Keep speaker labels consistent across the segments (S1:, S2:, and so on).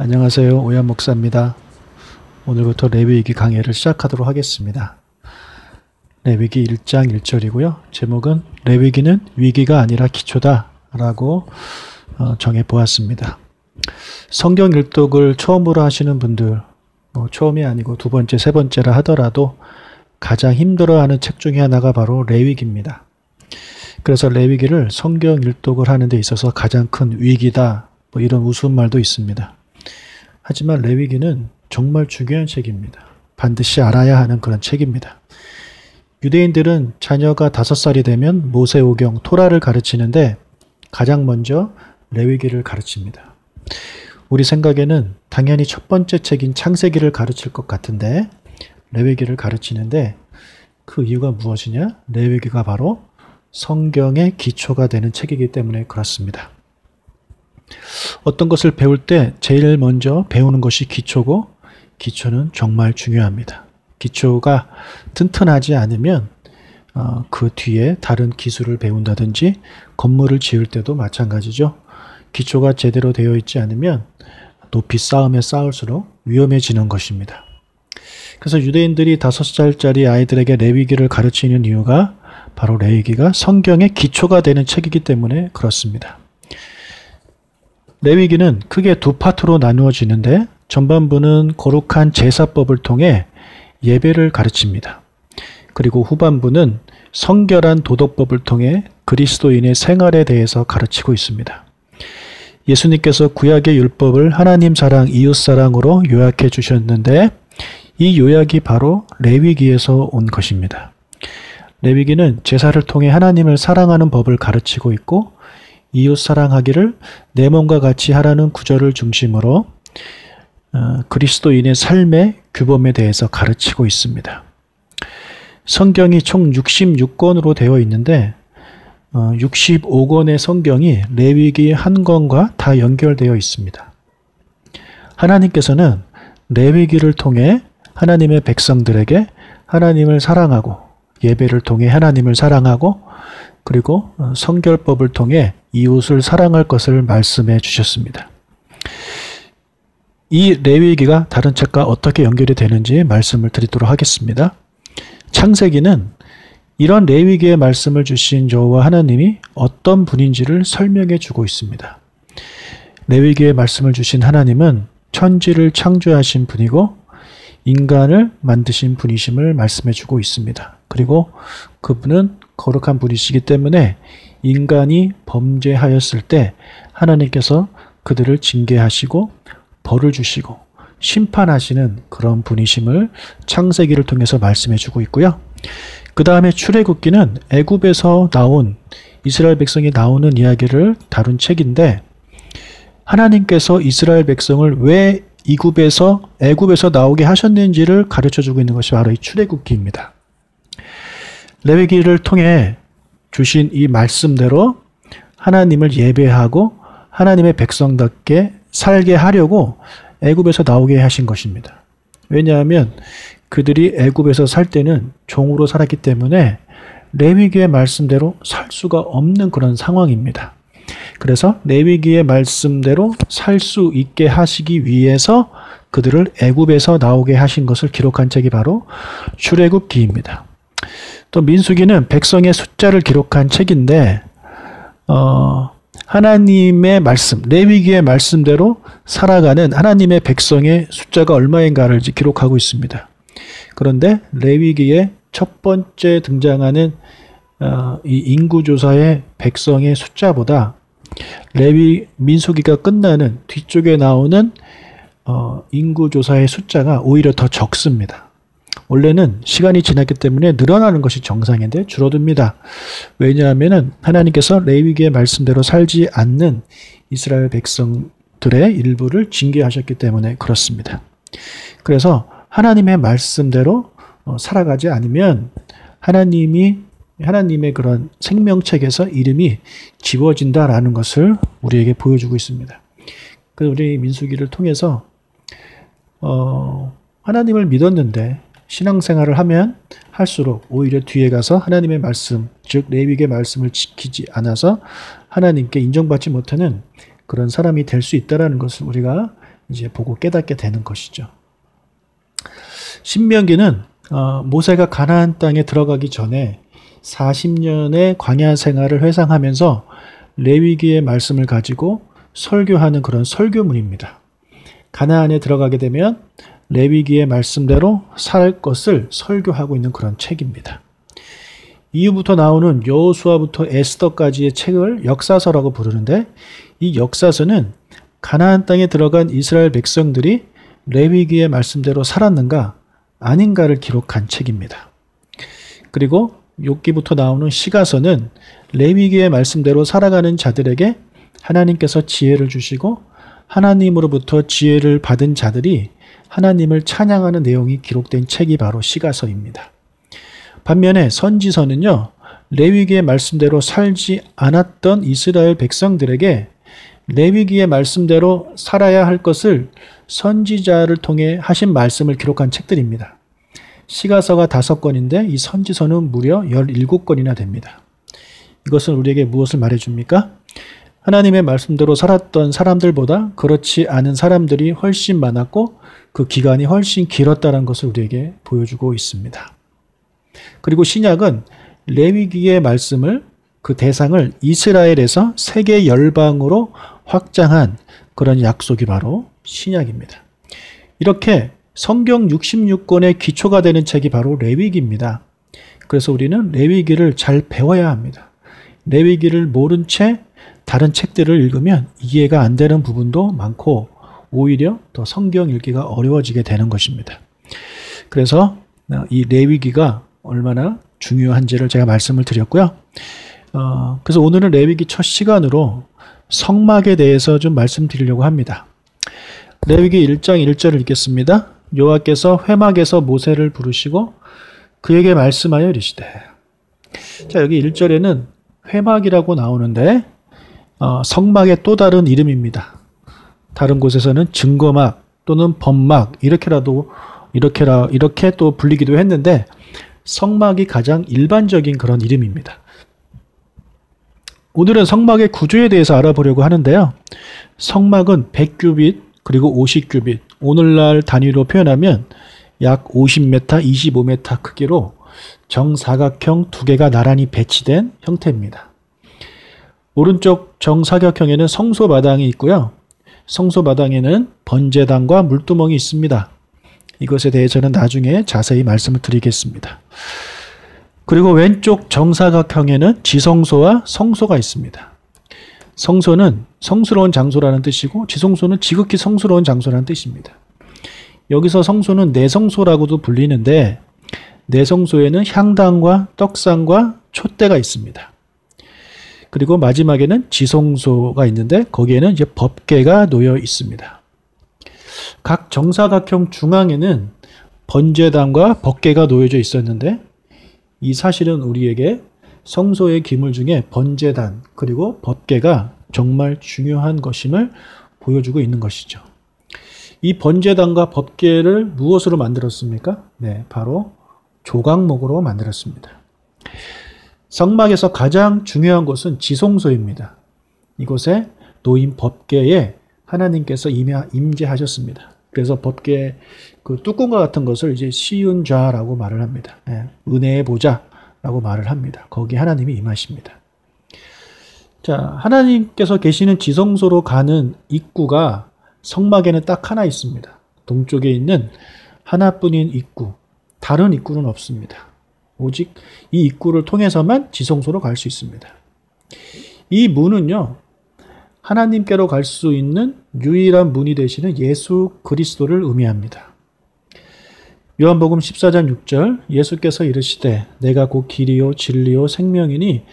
S1: 안녕하세요. 오현 목사입니다. 오늘부터 레위기 강해를 시작하도록 하겠습니다. 레위기 1장 1절이고요. 제목은 레위기는 위기가 아니라 기초다 라고 정해 보았습니다. 성경 일독을 처음으로 하시는 분들, 처음이 아니고 두 번째, 세 번째라 하더라도 가장 힘들어하는 책 중에 하나가 바로 레위기입니다. 그래서 레위기를 성경 일독을 하는 데 있어서 가장 큰 위기다, 이런 우스운 말도 있습니다. 하지만 레위기는 정말 중요한 책입니다. 반드시 알아야 하는 그런 책입니다. 유대인들은 자녀가 5살이 되면 모세오경, 토라를 가르치는데 가장 먼저 레위기를 가르칩니다. 우리 생각에는 당연히 첫 번째 책인 창세기를 가르칠 것 같은데 레위기를 가르치는데 그 이유가 무엇이냐? 레위기가 바로 성경의 기초가 되는 책이기 때문에 그렇습니다. 어떤 것을 배울 때 제일 먼저 배우는 것이 기초고, 기초는 정말 중요합니다. 기초가 튼튼하지 않으면 그 뒤에 다른 기술을 배운다든지 건물을 지을 때도 마찬가지죠. 기초가 제대로 되어 있지 않으면 높이 쌓으면 쌓을수록 위험해지는 것입니다. 그래서 유대인들이 5살짜리 아이들에게 레위기를 가르치는 이유가 바로 레위기가 성경의 기초가 되는 책이기 때문에 그렇습니다. 레위기는 크게 두 파트로 나누어지는데 전반부는 거룩한 제사법을 통해 예배를 가르칩니다. 그리고 후반부는 성결한 도덕법을 통해 그리스도인의 생활에 대해서 가르치고 있습니다. 예수님께서 구약의 율법을 하나님 사랑, 이웃 사랑으로 요약해 주셨는데 이 요약이 바로 레위기에서 온 것입니다. 레위기는 제사를 통해 하나님을 사랑하는 법을 가르치고 있고 이웃 사랑하기를 내 몸과 같이 하라는 구절을 중심으로 그리스도인의 삶의 규범에 대해서 가르치고 있습니다. 성경이 총 66권으로 되어 있는데 65권의 성경이 레위기 한 권과 다 연결되어 있습니다. 하나님께서는 레위기를 통해 하나님의 백성들에게 하나님을 사랑하고 예배를 통해 하나님을 사랑하고 그리고 성결법을 통해 이웃을 사랑할 것을 말씀해 주셨습니다. 이 레위기가 다른 책과 어떻게 연결이 되는지 말씀을 드리도록 하겠습니다. 창세기는 이런 레위기의 말씀을 주신 여호와 하나님이 어떤 분인지를 설명해 주고 있습니다. 레위기의 말씀을 주신 하나님은 천지를 창조하신 분이고 인간을 만드신 분이심을 말씀해 주고 있습니다. 그리고 그분은 거룩한 분이시기 때문에 인간이 범죄하였을 때 하나님께서 그들을 징계하시고 벌을 주시고 심판하시는 그런 분이심을 창세기를 통해서 말씀해 주고 있고요. 그 다음에 출애굽기는 애굽에서 나온 이스라엘 백성이 나오는 이야기를 다룬 책인데 하나님께서 이스라엘 백성을 왜 애굽에서 나오게 하셨는지를 가르쳐 주고 있는 것이 바로 이 출애굽기입니다. 레위기를 통해 주신 이 말씀대로 하나님을 예배하고 하나님의 백성답게 살게 하려고 애굽에서 나오게 하신 것입니다. 왜냐하면 그들이 애굽에서 살 때는 종으로 살았기 때문에 레위기의 말씀대로 살 수가 없는 그런 상황입니다. 그래서 레위기의 말씀대로 살 수 있게 하시기 위해서 그들을 애굽에서 나오게 하신 것을 기록한 책이 바로 출애굽기입니다. 또 민수기는 백성의 숫자를 기록한 책인데 하나님의 말씀, 레위기의 말씀대로 살아가는 하나님의 백성의 숫자가 얼마인가를 기록하고 있습니다. 그런데 레위기의 첫 번째 등장하는 이 인구조사의 백성의 숫자보다 민수기가 끝나는 뒤쪽에 나오는 인구조사의 숫자가 오히려 더 적습니다. 원래는 시간이 지났기 때문에 늘어나는 것이 정상인데 줄어듭니다. 왜냐하면 하나님께서 레위기의 말씀대로 살지 않는 이스라엘 백성들의 일부를 징계하셨기 때문에 그렇습니다. 그래서 하나님의 말씀대로 살아가지 않으면 하나님의 그런 생명책에서 이름이 지워진다라는 것을 우리에게 보여주고 있습니다. 그래서 우리 민수기를 통해서 하나님을 믿었는데 신앙생활을 하면 할수록 오히려 뒤에 가서 하나님의 말씀, 즉 레위기의 말씀을 지키지 않아서 하나님께 인정받지 못하는 그런 사람이 될 수 있다는 것을 우리가 이제 보고 깨닫게 되는 것이죠. 신명기는 모세가 가나안 땅에 들어가기 전에 40년의 광야 생활을 회상하면서 레위기의 말씀을 가지고 설교하는 그런 설교문입니다. 가나안에 들어가게 되면 레위기의 말씀대로 살 것을 설교하고 있는 그런 책입니다. 이후부터 나오는 여호수아부터 에스더까지의 책을 역사서라고 부르는데, 이 역사서는 가나안 땅에 들어간 이스라엘 백성들이 레위기의 말씀대로 살았는가 아닌가를 기록한 책입니다. 그리고 욥기부터 나오는 시가서는 레위기의 말씀대로 살아가는 자들에게 하나님께서 지혜를 주시고 하나님으로부터 지혜를 받은 자들이 하나님을 찬양하는 내용이 기록된 책이 바로 시가서입니다. 반면에 선지서는요, 레위기의 말씀대로 살지 않았던 이스라엘 백성들에게 레위기의 말씀대로 살아야 할 것을 선지자를 통해 하신 말씀을 기록한 책들입니다. 시가서가 5권인데 이 선지서는 무려 17권이나 됩니다. 이것은 우리에게 무엇을 말해줍니까? 하나님의 말씀대로 살았던 사람들보다 그렇지 않은 사람들이 훨씬 많았고 그 기간이 훨씬 길었다는 것을 우리에게 보여주고 있습니다. 그리고 신약은 레위기의 말씀을, 그 대상을 이스라엘에서 세계 열방으로 확장한 그런 약속이 바로 신약입니다. 이렇게 성경 66권의 기초가 되는 책이 바로 레위기입니다. 그래서 우리는 레위기를 잘 배워야 합니다. 레위기를 모른 채 다른 책들을 읽으면 이해가 안 되는 부분도 많고 오히려 더 성경 읽기가 어려워지게 되는 것입니다. 그래서 이 레위기가 얼마나 중요한지를 제가 말씀을 드렸고요. 그래서 오늘은 레위기 첫 시간으로 성막에 대해서 좀 말씀드리려고 합니다. 레위기 1장 1절을 읽겠습니다. 여호와께서 회막에서 모세를 부르시고 그에게 말씀하여 이르시되. 자, 여기 1절에는 회막이라고 나오는데 성막의 또 다른 이름입니다. 다른 곳에서는 증거막 또는 범막 이렇게 또 불리기도 했는데 성막이 가장 일반적인 그런 이름입니다. 오늘은 성막의 구조에 대해서 알아보려고 하는데요. 성막은 100규빗 그리고 50규빗, 오늘날 단위로 표현하면 약 50m, 25m 크기로 정사각형 2개가 나란히 배치된 형태입니다. 오른쪽 정사각형에는 성소마당이 있고요. 성소마당에는 번제단과 물두멍이 있습니다. 이것에 대해서는 나중에 자세히 말씀을 드리겠습니다. 그리고 왼쪽 정사각형에는 지성소와 성소가 있습니다. 성소는 성스러운 장소라는 뜻이고 지성소는 지극히 성스러운 장소라는 뜻입니다. 여기서 성소는 내성소라고도 불리는데 내성소에는 향단과 떡상과 촛대가 있습니다. 그리고 마지막에는 지성소가 있는데 거기에는 이제 법궤가 놓여 있습니다. 각 정사각형 중앙에는 번제단과 법궤가 놓여져 있었는데 이 사실은 우리에게 성소의 기물 중에 번제단 그리고 법궤가 정말 중요한 것임을 보여주고 있는 것이죠. 이 번제단과 법궤를 무엇으로 만들었습니까? 네, 바로 조각목으로 만들었습니다. 성막에서 가장 중요한 곳은 지성소입니다. 이곳에 놓인 법궤에 하나님께서 임재하셨습니다. 그래서 법궤 그 뚜껑과 같은 것을 이제 시은좌라고 말을 합니다. 은혜의 보좌라고 말을 합니다. 거기 하나님이 임하십니다. 자, 하나님께서 계시는 지성소로 가는 입구가 성막에는 딱 하나 있습니다. 동쪽에 있는 하나뿐인 입구, 다른 입구는 없습니다. 오직 이 입구를 통해서만 지성소로 갈 수 있습니다. 이 문은요, 하나님께로 갈 수 있는 유일한 문이 되시는 예수 그리스도를 의미합니다. 요한복음 14장 6절 예수께서 이르시되 내가 곧 길이요 진리요 생명이니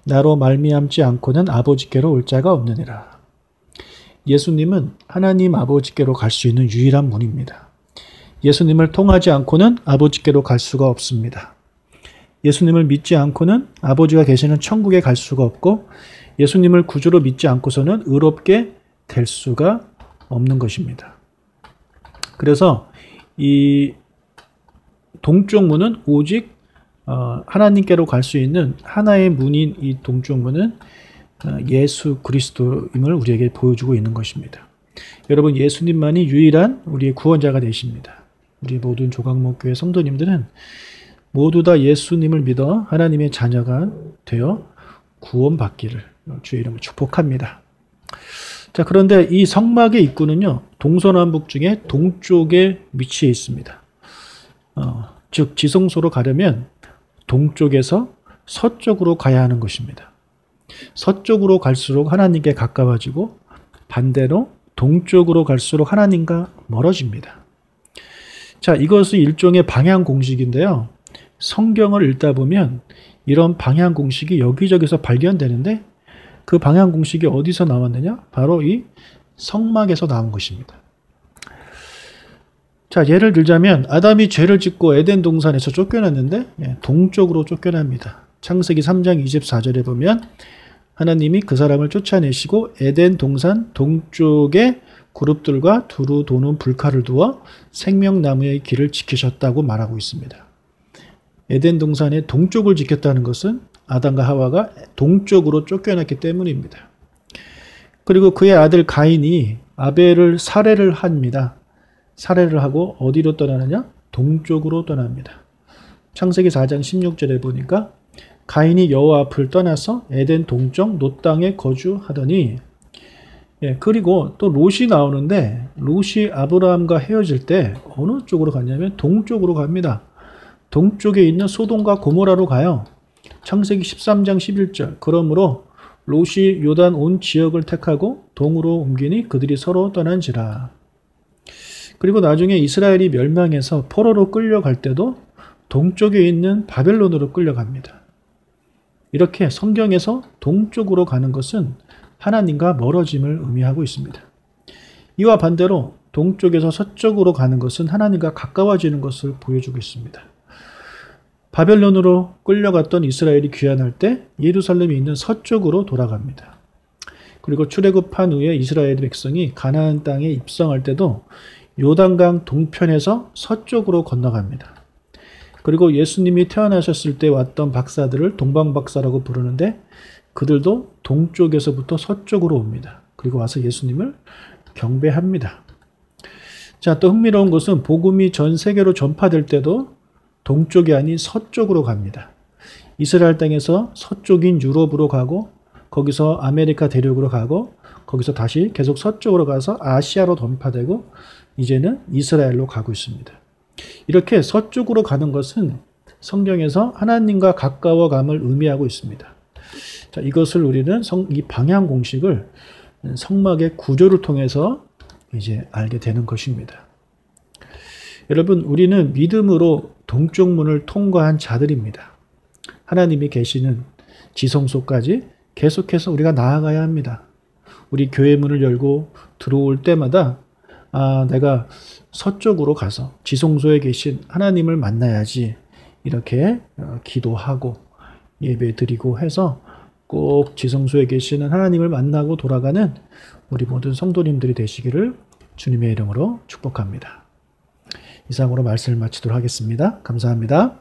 S1: 나로 말미암지 않고는 아버지께로 올 자가 없느니라. 예수님은 하나님 아버지께로 갈 수 있는 유일한 문입니다. 예수님을 통하지 않고는 아버지께로 갈 수가 없습니다. 예수님을 믿지 않고는 아버지가 계시는 천국에 갈 수가 없고 예수님을 구주로 믿지 않고서는 의롭게 될 수가 없는 것입니다. 그래서 이 동쪽 문은 오직 하나님께로 갈 수 있는 하나의 문인 이 동쪽 문은 예수 그리스도임을 우리에게 보여주고 있는 것입니다. 여러분, 예수님만이 유일한 우리의 구원자가 되십니다. 우리 모든 조각목교회 성도님들은 모두 다 예수님을 믿어 하나님의 자녀가 되어 구원받기를 주의 이름으로 축복합니다. 자, 그런데 이 성막의 입구는요, 동서남북 중에 동쪽에 위치해 있습니다. 즉 지성소로 가려면 동쪽에서 서쪽으로 가야 하는 것입니다. 서쪽으로 갈수록 하나님께 가까워지고 반대로 동쪽으로 갈수록 하나님과 멀어집니다. 자, 이것은 일종의 방향 공식인데요. 성경을 읽다 보면 이런 방향 공식이 여기저기서 발견되는데 그 방향 공식이 어디서 나왔느냐? 바로 이 성막에서 나온 것입니다. 자, 예를 들자면 아담이 죄를 짓고 에덴 동산에서 쫓겨났는데 동쪽으로 쫓겨납니다. 창세기 3장 24절에 보면 하나님이 그 사람을 쫓아내시고 에덴 동산 동쪽에 그룹들과 두루 도는 불칼을 두어 생명나무의 길을 지키셨다고 말하고 있습니다. 에덴 동산의 동쪽을 지켰다는 것은 아담과 하와가 동쪽으로 쫓겨났기 때문입니다. 그리고 그의 아들 가인이 아벨을 살해를 합니다. 살해를 하고 어디로 떠나느냐? 동쪽으로 떠납니다. 창세기 4장 16절에 보니까 가인이 여호와 앞을 떠나서 에덴 동쪽 놋 땅에 거주하더니, 그리고 또 롯이 나오는데 롯이 아브라함과 헤어질 때 어느 쪽으로 갔냐면 동쪽으로 갑니다. 동쪽에 있는 소돔과 고모라로 가요. 창세기 13장 11절. 그러므로 롯이 요단 온 지역을 택하고 동으로 옮기니 그들이 서로 떠난지라. 그리고 나중에 이스라엘이 멸망해서 포로로 끌려갈 때도 동쪽에 있는 바벨론으로 끌려갑니다. 이렇게 성경에서 동쪽으로 가는 것은 하나님과 멀어짐을 의미하고 있습니다. 이와 반대로 동쪽에서 서쪽으로 가는 것은 하나님과 가까워지는 것을 보여주고 있습니다. 바벨론으로 끌려갔던 이스라엘이 귀환할 때 예루살렘이 있는 서쪽으로 돌아갑니다. 그리고 출애굽한 후에 이스라엘 백성이 가나안 땅에 입성할 때도 요단강 동편에서 서쪽으로 건너갑니다. 그리고 예수님이 태어나셨을 때 왔던 박사들을 동방박사라고 부르는데 그들도 동쪽에서부터 서쪽으로 옵니다. 그리고 와서 예수님을 경배합니다. 자, 또 흥미로운 것은 복음이 전 세계로 전파될 때도 동쪽이 아닌 서쪽으로 갑니다. 이스라엘 땅에서 서쪽인 유럽으로 가고 거기서 아메리카 대륙으로 가고 거기서 다시 계속 서쪽으로 가서 아시아로 전파되고 이제는 이스라엘로 가고 있습니다. 이렇게 서쪽으로 가는 것은 성경에서 하나님과 가까워감을 의미하고 있습니다. 자, 이것을 우리는 이 방향 공식을 성막의 구조를 통해서 이제 알게 되는 것입니다. 여러분, 우리는 믿음으로 동쪽 문을 통과한 자들입니다. 하나님이 계시는 지성소까지 계속해서 우리가 나아가야 합니다. 우리 교회 문을 열고 들어올 때마다 내가 서쪽으로 가서 지성소에 계신 하나님을 만나야지 이렇게 기도하고 예배 드리고 해서 꼭 지성소에 계시는 하나님을 만나고 돌아가는 우리 모든 성도님들이 되시기를 주님의 이름으로 축복합니다. 이상으로 말씀을 마치도록 하겠습니다. 감사합니다.